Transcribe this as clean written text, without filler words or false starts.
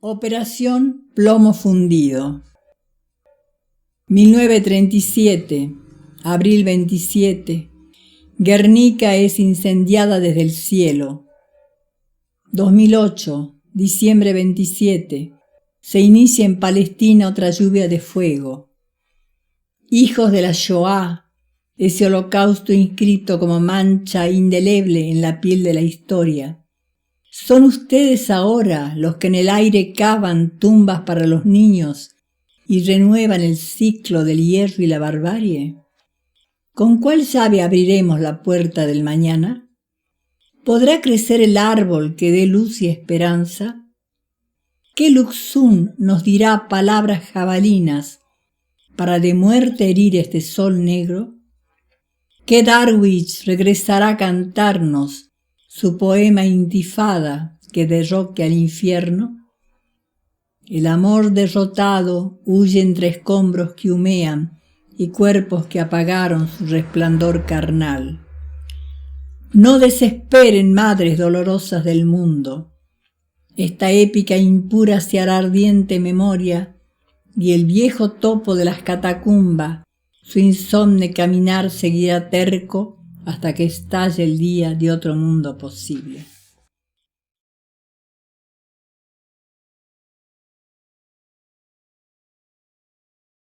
Operación Plomo Fundido. 1937, abril 27. Guernica es incendiada desde el cielo. 2008, diciembre 27. Se inicia en Palestina otra lluvia de fuego. Hijos de la Shoah, ese holocausto inscrito como mancha indeleble en la piel de la historia. ¿Son ustedes ahora los que en el aire cavan tumbas para los niños y renuevan el ciclo del hierro y la barbarie? ¿Con cuál llave abriremos la puerta del mañana? ¿Podrá crecer el árbol que dé luz y esperanza? ¿Qué Luxún nos dirá palabras jabalinas para de muerte herir este sol negro? ¿Qué Darwich regresará a cantarnos su poema intifada que derroque al infierno? El amor derrotado huye entre escombros que humean y cuerpos que apagaron su resplandor carnal. No desesperen, madres dolorosas del mundo. Esta épica impura se hará ardiente memoria, y el viejo topo de las catacumbas, su insomne caminar seguirá terco hasta que estalle el día de otro mundo posible.